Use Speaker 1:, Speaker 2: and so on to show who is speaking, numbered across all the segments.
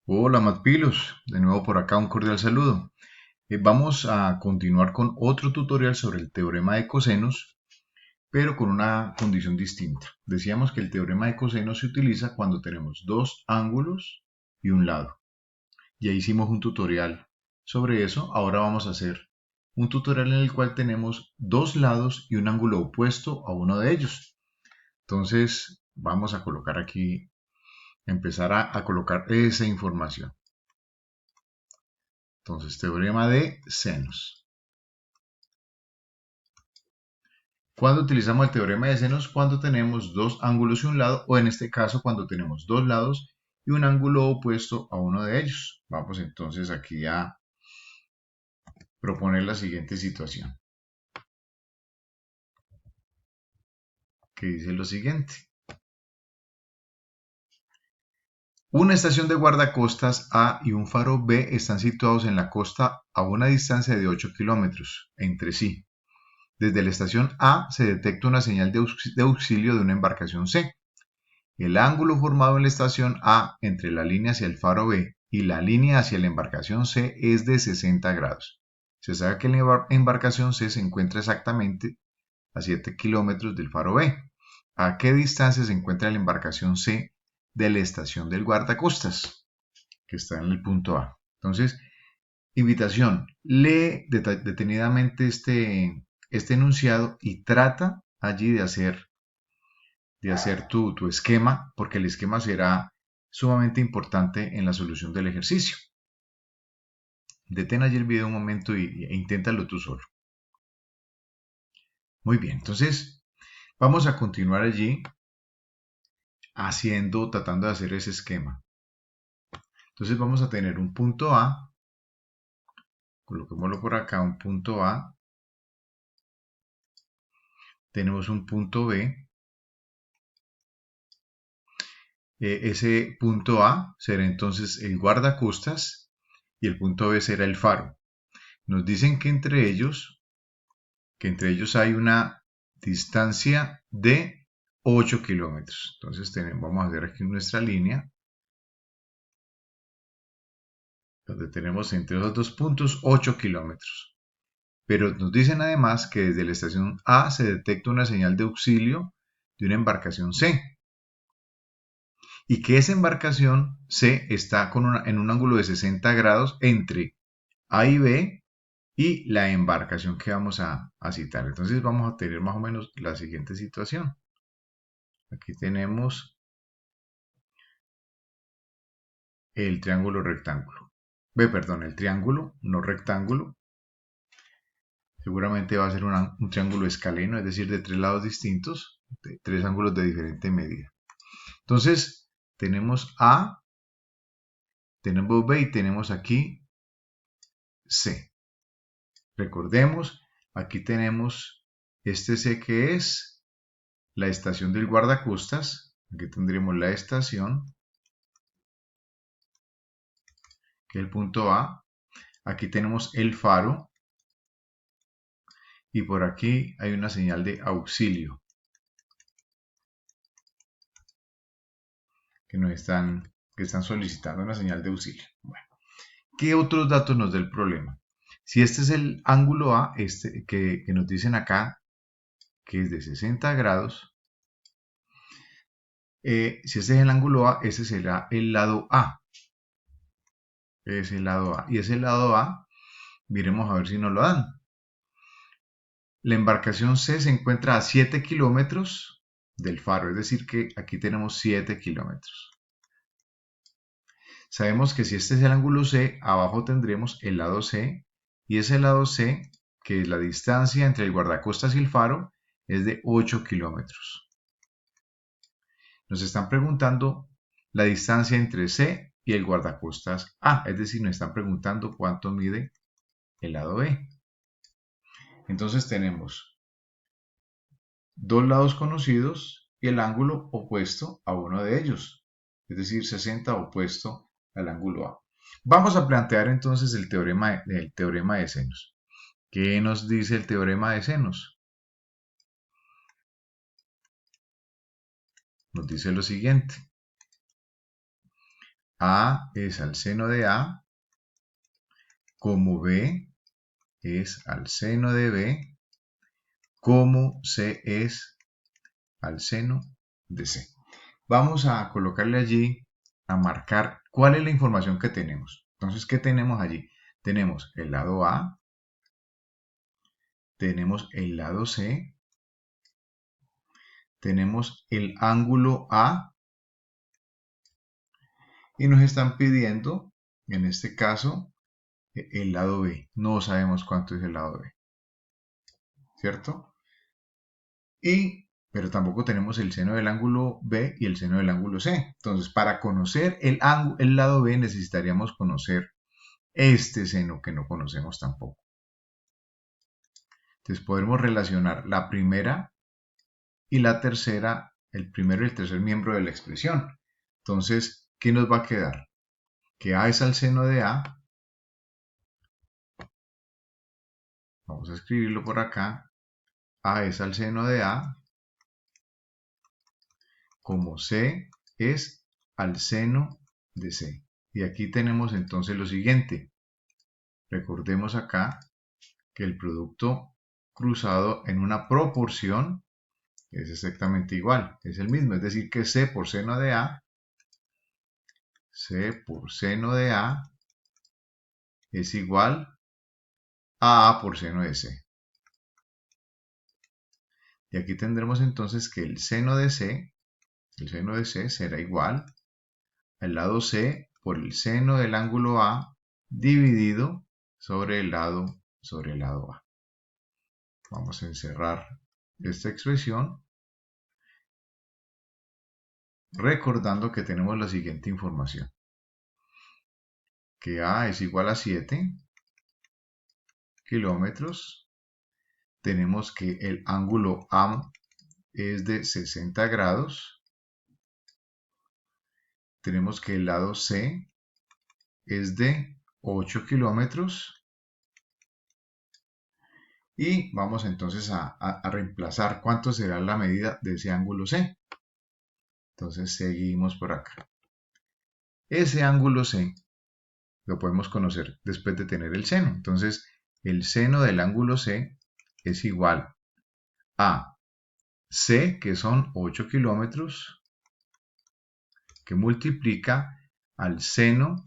Speaker 1: Hola Matpilos, de nuevo por acá un cordial saludo. Vamos a continuar con otro tutorial sobre el teorema de cosenos, pero con una condición distinta. Decíamos que el teorema de cosenos se utiliza cuando tenemos dos ángulos y un lado. Ya hicimos un tutorial sobre eso, ahora vamos a hacer un tutorial en el cual tenemos dos lados y un ángulo opuesto a uno de ellos. Entonces vamos a colocar aquí, empezar a colocar esa información. Entonces, teorema de senos. ¿Cuándo utilizamos el teorema de senos? Cuando tenemos dos ángulos y un lado, o en este caso, cuando tenemos dos lados y un ángulo opuesto a uno de ellos. Vamos entonces aquí a proponer la siguiente situación, que dice lo siguiente. Una estación de guardacostas A y un faro B están situados en la costa a una distancia de 8 kilómetros entre sí. Desde la estación A se detecta una señal de auxilio de una embarcación C. El ángulo formado en la estación A entre la línea hacia el faro B y la línea hacia la embarcación C es de 60 grados. Se sabe que la embarcación C se encuentra exactamente a 7 kilómetros del faro B. ¿A qué distancia se encuentra la embarcación C de la estación del guardacostas, que está en el punto A? Entonces, invitación, lee detenidamente este enunciado y trata allí de hacer tu esquema, porque el esquema será sumamente importante en la solución del ejercicio. Detén allí el video un momento e inténtalo tú solo. Muy bien, entonces vamos a continuar allí tratando de hacer ese esquema. Entonces vamos a tener un punto A, coloquémoslo por acá, un punto A, tenemos un punto B, ese punto A será entonces el guardacostas y el punto B será el faro. Nos dicen que entre ellos hay una distancia de 8 kilómetros. Entonces vamos a hacer aquí nuestra línea, donde tenemos entre los dos puntos 8 kilómetros. Pero nos dicen además que desde la estación A se detecta una señal de auxilio de una embarcación C. Y que esa embarcación C está en un ángulo de 60 grados entre A y B y la embarcación que vamos a citar. Entonces vamos a tener más o menos la siguiente situación. Aquí tenemos el triángulo rectángulo. Perdón, el triángulo, no rectángulo. Seguramente va a ser un triángulo escaleno, es decir, de tres lados distintos, de tres ángulos de diferente medida. Entonces, tenemos A, tenemos B y tenemos aquí C. Recordemos, aquí tenemos este C que es la estación del guardacostas. Aquí tendremos la estación, que es el punto A. Aquí tenemos el faro y por aquí hay una señal de auxilio que están solicitando una señal de auxilio. Bueno, ¿qué otros datos nos da el problema? Si este es el ángulo A, que nos dicen acá, que es de 60 grados, si este es el ángulo A, ese será el lado A. Es el lado A. Y ese lado A, miremos a ver si nos lo dan. La embarcación C se encuentra a 7 kilómetros del faro, es decir que aquí tenemos 7 kilómetros. Sabemos que si este es el ángulo C, abajo tendremos el lado C, y ese lado C, que es la distancia entre el guardacostas y el faro, es de 8 kilómetros. Nos están preguntando la distancia entre C y el guardacostas A, es decir, nos están preguntando cuánto mide el lado B. Entonces tenemos dos lados conocidos y el ángulo opuesto a uno de ellos, es decir, 60 opuesto al ángulo A. Vamos a plantear entonces el teorema de senos. ¿Qué nos dice el teorema de senos? Nos dice lo siguiente. A es al seno de A, como B es al seno de B, como C es al seno de C. Vamos a colocarle allí, a marcar cuál es la información que tenemos. Entonces, ¿qué tenemos allí? Tenemos el lado A, tenemos el lado C, tenemos el ángulo A y nos están pidiendo, en este caso, el lado B. No sabemos cuánto es el lado B, ¿cierto? Pero tampoco tenemos el seno del ángulo B y el seno del ángulo C. Entonces, para conocer el lado B necesitaríamos conocer este seno que no conocemos tampoco. Entonces, podemos relacionar la primera y la tercera, el primero y el tercer miembro de la expresión. Entonces, ¿qué nos va a quedar? Que A es al seno de A. Vamos a escribirlo por acá. A es al seno de A, como C es al seno de C. Y aquí tenemos entonces lo siguiente. Recordemos acá que el producto cruzado en una proporción es exactamente igual, es el mismo. Es decir, que C por seno de A, C por seno de A es igual a A por seno de C. Y aquí tendremos entonces que el seno de C será igual al lado C por el seno del ángulo A dividido sobre el lado A. Vamos a encerrar esta expresión recordando que tenemos la siguiente información. Que A es igual a 7 kilómetros. Tenemos que el ángulo A es de 60 grados. Tenemos que el lado C es de 8 kilómetros. Y vamos entonces a reemplazar cuánto será la medida de ese ángulo C. Entonces seguimos por acá. Ese ángulo C lo podemos conocer después de tener el seno. Entonces el seno del ángulo C es igual a C, que son 8 kilómetros, que multiplica al seno,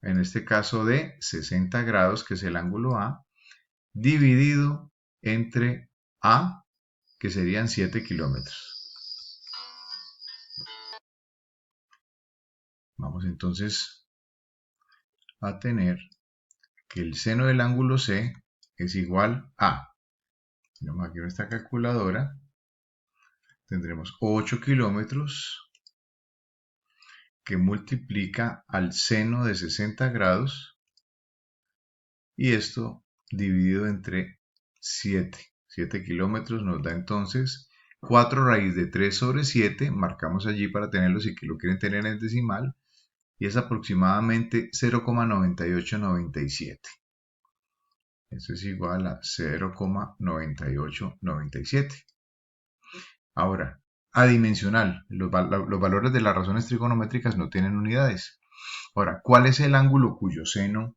Speaker 1: en este caso de 60 grados, que es el ángulo A, dividido entre A, que serían 7 kilómetros. Vamos entonces a tener que el seno del ángulo C es igual a, tenemos aquí nuestra calculadora, tendremos 8 kilómetros que multiplica al seno de 60 grados y esto dividido entre 7. 7 kilómetros nos da entonces 4 raíz de 3 sobre 7, marcamos allí para tenerlo si lo quieren tener en decimal, y es aproximadamente 0,9897. Esto es igual a 0,9897. Ahora, adimensional. Los valores de las razones trigonométricas no tienen unidades. Ahora, ¿cuál es el ángulo cuyo seno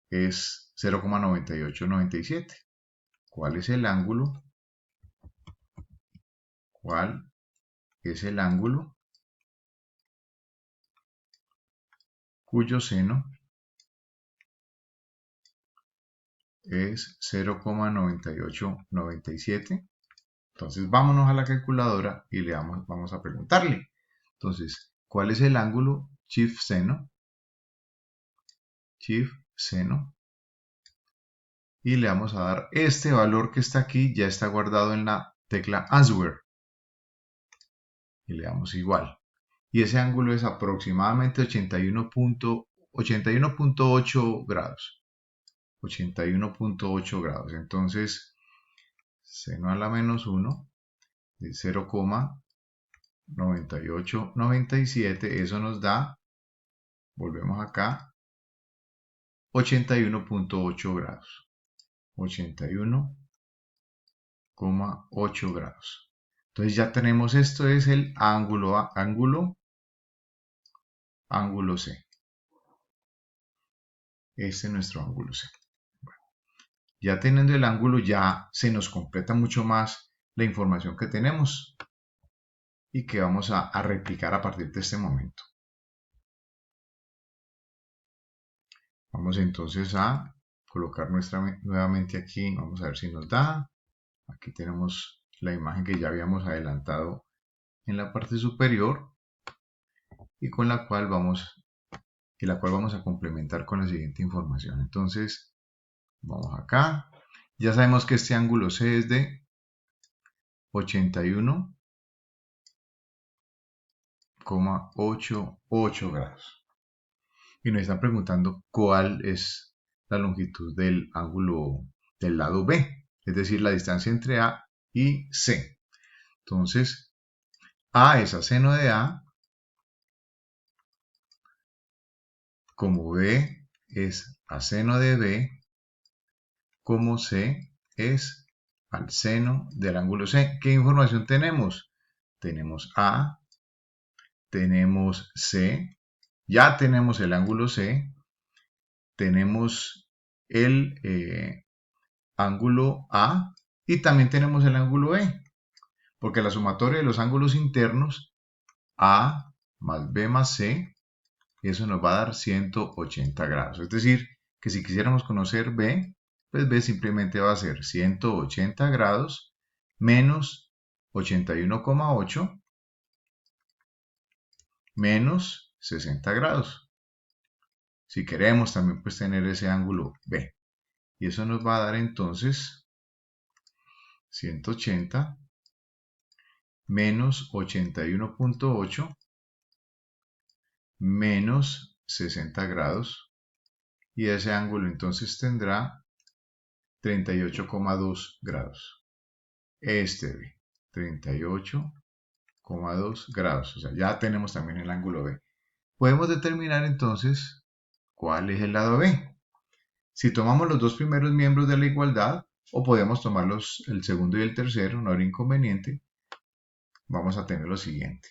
Speaker 1: es 0,9897? ¿Cuál es el ángulo? ¿Cuál es el ángulo cuyo seno es 0,9897? Entonces vámonos a la calculadora y vamos a preguntarle. Entonces, ¿cuál es el ángulo Shift seno? Shift seno. Y le vamos a dar este valor que está aquí, ya está guardado en la tecla Answer. Y le damos igual. Y ese ángulo es aproximadamente 81.8 grados. 81.8 grados. Entonces, seno a la menos 1 de 0,9897, eso nos da, volvemos acá, 81.8 grados. 81,8 grados. Entonces ya tenemos, esto es el ángulo ángulo C. Este es nuestro ángulo C. Bueno, ya teniendo el ángulo, ya se nos completa mucho más la información que tenemos y que vamos a replicar a partir de este momento. Vamos entonces a colocar nuevamente aquí, vamos a ver si nos da. Aquí tenemos la imagen que ya habíamos adelantado en la parte superior y con la cual vamos a complementar con la siguiente información. Entonces, vamos acá. Ya sabemos que este ángulo C es de 81,88 grados. Y nos están preguntando cuál es la longitud del ángulo del lado B, es decir, la distancia entre A y C. Entonces, A es a seno de A, como B es a seno de B, como C es al seno del ángulo C. ¿Qué información tenemos? Tenemos A, tenemos C, ya tenemos el ángulo C, tenemos el ángulo A y también tenemos el ángulo E, porque la sumatoria de los ángulos internos, A más B más C, eso nos va a dar 180 grados. Es decir, que si quisiéramos conocer B, pues B simplemente va a ser 180 grados menos 81,8 menos 60 grados. Si queremos también pues tener ese ángulo B. Y eso nos va a dar entonces 180 menos 81,8 menos 60 grados. Y ese ángulo entonces tendrá 38,2 grados. Este B, 38,2 grados. O sea, ya tenemos también el ángulo B. Podemos determinar entonces cuál es el lado B. Si tomamos los dos primeros miembros de la igualdad, o podemos tomar el segundo y el tercero, no hay inconveniente, vamos a tener lo siguiente.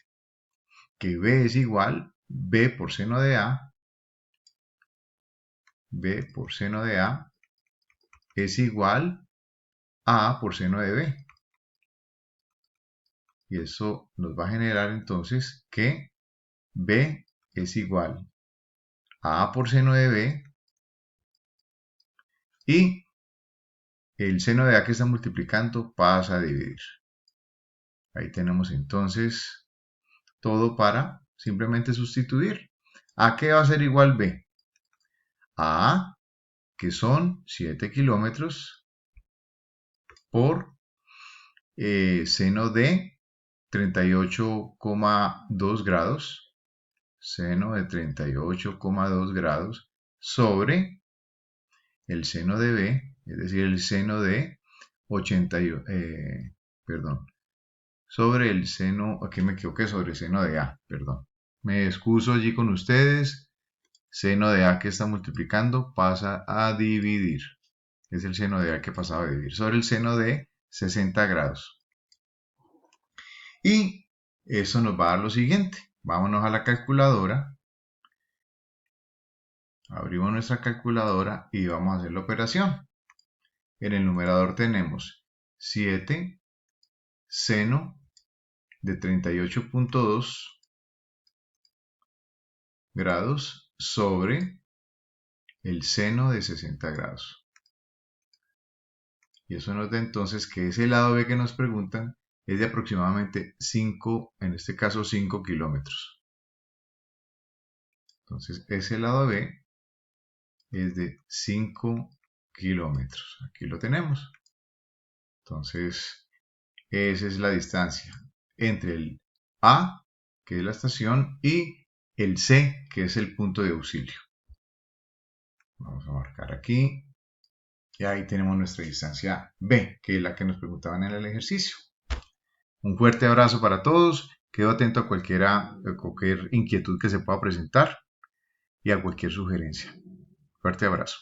Speaker 1: Que B es igual, B por seno de A, B por seno de A es igual a por seno de B. Y eso nos va a generar entonces que B es igual a A por seno de B y el seno de A que está multiplicando pasa a dividir. Ahí tenemos entonces todo para simplemente sustituir. ¿A qué va a ser igual B? A A, que son 7 kilómetros, por seno de 38,2 grados, seno de 38,2 grados, sobre el seno de B, es decir, el seno de 80, sobre el seno, aquí me equivoqué, sobre el seno de A, perdón. Me excuso allí con ustedes, seno de A que está multiplicando pasa a dividir. Es el seno de A que pasaba a dividir sobre el seno de 60 grados. Y eso nos va a dar lo siguiente. Vámonos a la calculadora. Abrimos nuestra calculadora y vamos a hacer la operación. En el numerador tenemos 7 seno de 38,2 grados sobre el seno de 60 grados. Y eso nos da entonces que ese lado B que nos preguntan es de aproximadamente 5, en este caso 5 kilómetros. Entonces ese lado B es de 5 kilómetros. Aquí lo tenemos. Entonces esa es la distancia entre el A, que es la estación, y el C, que es el punto de auxilio. Vamos a marcar aquí. Y ahí tenemos nuestra distancia B, que es la que nos preguntaban en el ejercicio. Un fuerte abrazo para todos. Quedo atento a cualquier inquietud que se pueda presentar y a cualquier sugerencia. Fuerte abrazo.